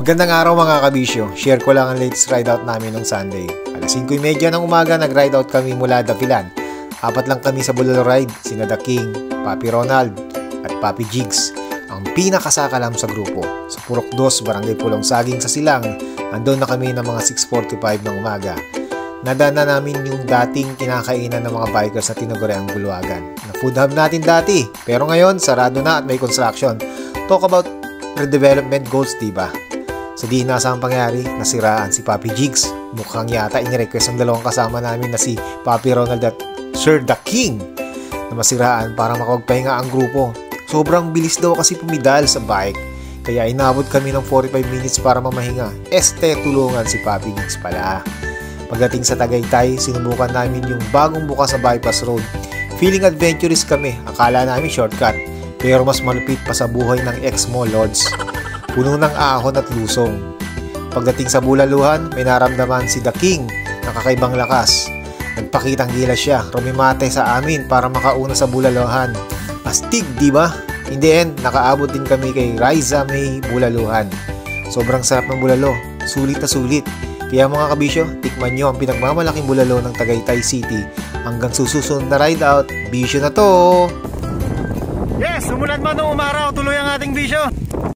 Magandang araw mga kabisyo, share ko lang ang latest ride out namin nung Sunday. Alas 5:30 ng umaga nag-ride out kami mula Dapilan. Apat lang kami sa Bulalo ride, sina The King, Papi Ronald at Papi Jigs, ang pinakasakalam sa grupo. Sa Purok 2, Barangay Pulong Saging sa Silang, andun na kami ng mga 6:45 ng umaga. Nadaan na namin yung dating kinakainan ng mga bikers na tinaguriang Bulwagan. Na food hub natin dati, pero ngayon sarado na at may construction. Talk about redevelopment goals, diba? Sa di inaasahang pangyari, nasiraan si Papi Jigs. Mukhang yata inirequest ang dalawang kasama namin na si Papi Ronald at Sir The King na masiraan para makapagpahinga ang grupo. Sobrang bilis daw kasi pumidal sa bike, kaya inabot kami ng 45 minutes para mamahinga. Tulungan si Papi Jigs pala. Pagdating sa Tagaytay, sinubukan namin yung bagong bukas sa bypass road. Feeling adventurous kami, akala namin shortcut, pero mas malupit pa sa buhay ng ex-mo lords. Puno ng ahon at lusong. Pagdating sa Bulaluhan, may naramdaman si The King na kakaibang lakas. Nagpakitang gilas siya, rumimate sa amin para makauna sa Bulaluhan. Astig, di ba? In the end, nakaabot din kami kay Riza May Bulaluhan. Sobrang sarap ng bulalo, sulit na sulit. Kaya mga kabisyo, tikman nyo ang pinagmamalaking bulalo ng Tagaytay City. Hanggang susunod na ride out, bisyo na to! Yes, sumulat man nung umaraw, tuloy ang ating bisyo.